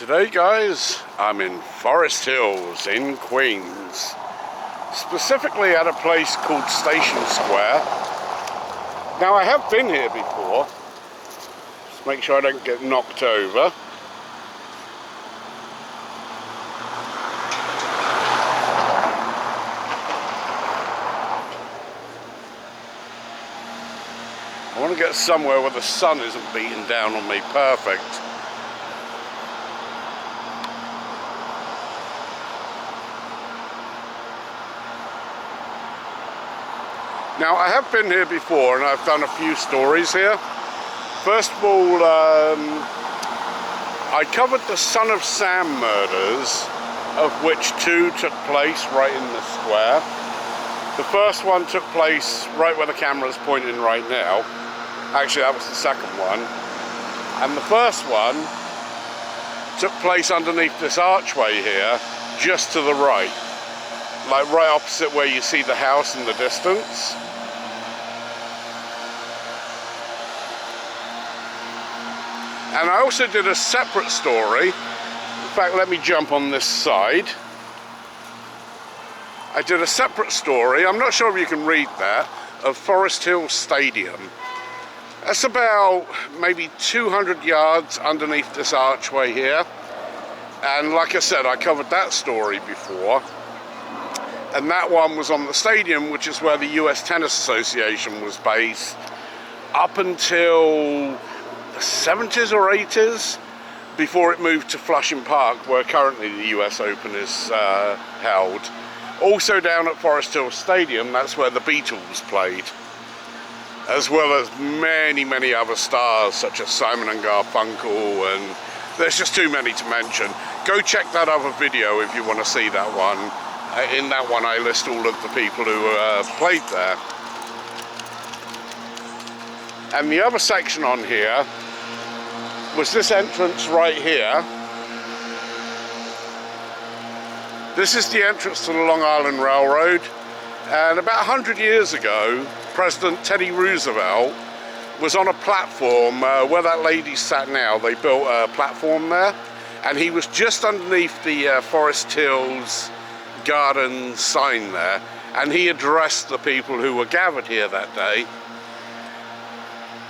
Today guys, I'm in Forest Hills in Queens, specifically at a place called Station Square. Now I have been here before, just make sure I don't get knocked over. I want to get somewhere where the sun isn't beating down on me. Perfect. Now I have been here before and I've done a few stories here. First of all, I covered the Son of Sam murders, of which 2 took place right in the square. The first one took place right where the camera's pointing right now. Actually, that was the second one. And the first one took place underneath this archway here, just to the right. Like right opposite where you see the house in the distance. And I also did a separate story. In fact, let me jump on this side. I did a separate story, I'm not sure if you can read that, of Forest Hills Stadium. That's about maybe 200 yards underneath this archway here. And like I said, I covered that story before. And that one was on the stadium, which is where the US Tennis Association was based up until the 70s or 80s, before it moved to Flushing Park, where currently the US Open is held. Also down at Forest Hills Stadium, that's where the Beatles played, as well as many, many other stars, such as Simon and Garfunkel, and there's just too many to mention. Go check that other video if you want to see that one. In that one I list all of the people who played there. And the other section on here was this entrance right here. This is the entrance to the Long Island Railroad. And about 100 years ago, President Teddy Roosevelt was on a platform where that lady sat now. They built a platform there. And he was just underneath the Forest Hills Garden sign there, and he addressed the people who were gathered here that day.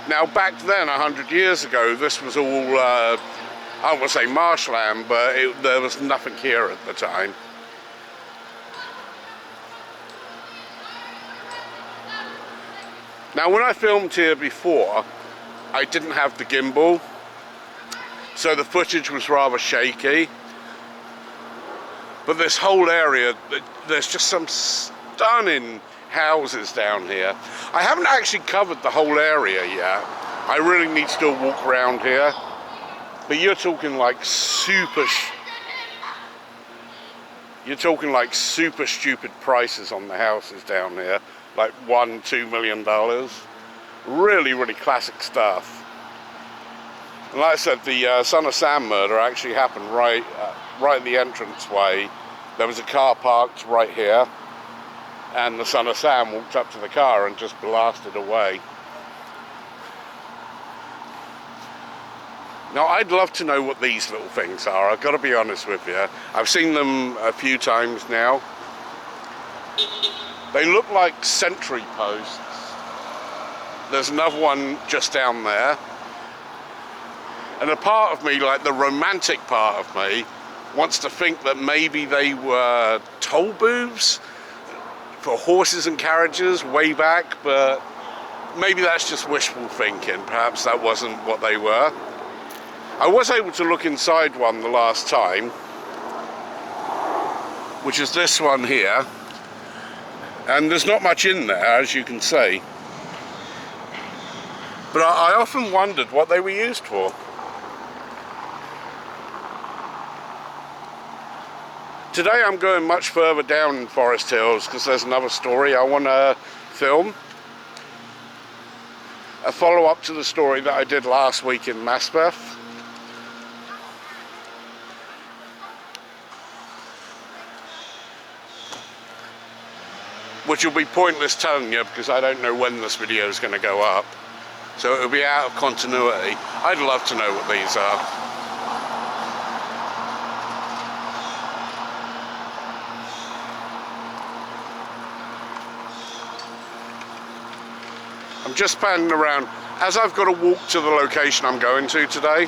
Now back then, 100 years ago, this was all, I don't want to say marshland, but there was nothing here at the time. Now when I filmed here before, I didn't have the gimbal, so the footage was rather shaky. But this whole area, there's just some stunning houses down here. I haven't actually covered the whole area yet. I really need to do a walk around here. But you're talking like super stupid prices on the houses down here. Like $1-2 million. Really, really classic stuff. And like I said, the Son of Sam murder actually happened right in the entranceway. There was a car parked right here, and the Son of Sam walked up to the car and just blasted away. Now I'd love to know what these little things are, I've got to be honest with you. I've seen them a few times now. They look like sentry posts. There's another one just down there. And a part of me, like the romantic part of me, wants to think that maybe they were toll booths for horses and carriages way back, but maybe that's just wishful thinking. Perhaps that wasn't what they were. I was able to look inside one the last time, which is this one here, and there's not much in there, as you can see. But I often wondered what they were used for. Today I'm going much further down in Forest Hills because there's another story I want to film. A follow-up to the story that I did last week in Macbeth. Which will be pointless telling you because I don't know when this video is going to go up. So it'll be out of continuity. I'd love to know what these are. I'm just panning around. As I've got to walk to the location I'm going to today,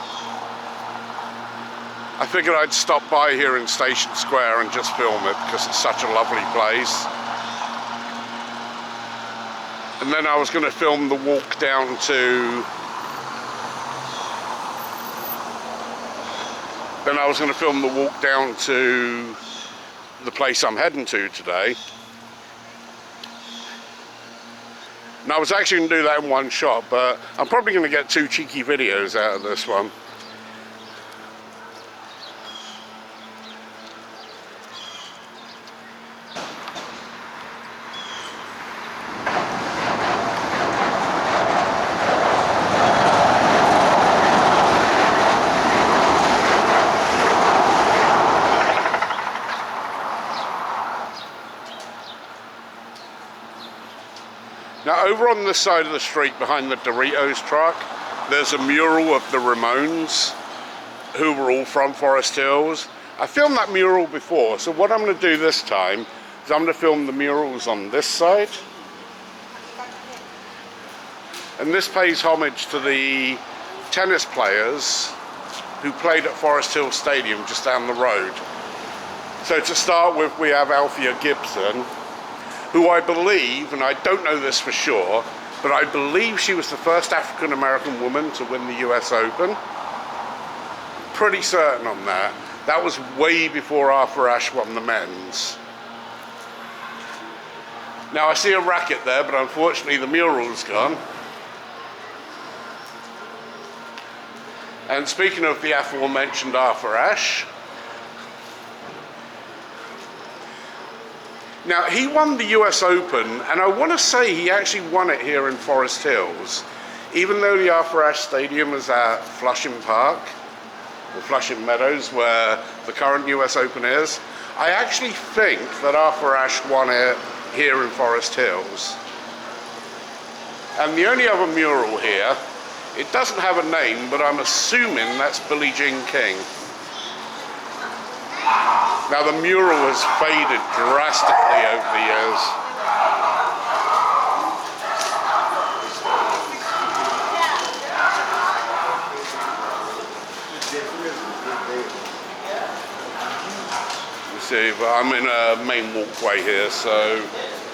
I figured I'd stop by here in Station Square and just film it because it's such a lovely place. And then I was going to film the walk down to... Then I was going to film the walk down to the place I'm heading to today. And I was actually going to do that in one shot, but I'm probably going to get 2 cheeky videos out of this one. Now, over on this side of the street behind the Doritos truck, there's a mural of the Ramones, who were all from Forest Hills. I filmed that mural before, so what I'm going to do this time is I'm going to film the murals on this side. And this pays homage to the tennis players who played at Forest Hills Stadium just down the road. So to start with, we have Althea Gibson, who I believe, and I don't know this for sure, but I believe she was the first African-American woman to win the US Open. Pretty certain on that. That was way before Arthur Ashe won the men's. Now I see a racket there, but unfortunately the mural's gone. And speaking of the aforementioned Arthur Ashe, now, he won the US Open, and I want to say he actually won it here in Forest Hills. Even though the Arthur Ashe Stadium is at Flushing Park, or Flushing Meadows, where the current US Open is, I actually think that Arthur Ashe won it here in Forest Hills. And the only other mural here, it doesn't have a name, but I'm assuming that's Billie Jean King. Now the mural has faded drastically over the years. You see, but I'm in a main walkway here, so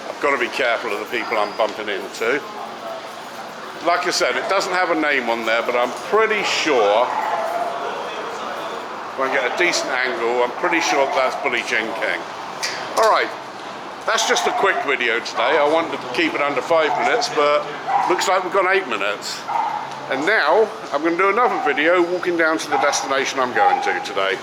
I've got to be careful of the people I'm bumping into. Like I said, it doesn't have a name on there, but I'm pretty sure, if I get a decent angle, I'm pretty sure that's Billie Jean King. Alright, that's just a quick video today. I wanted to keep it under 5 minutes, but looks like we've got 8 minutes. And now, I'm going to do another video walking down to the destination I'm going to today.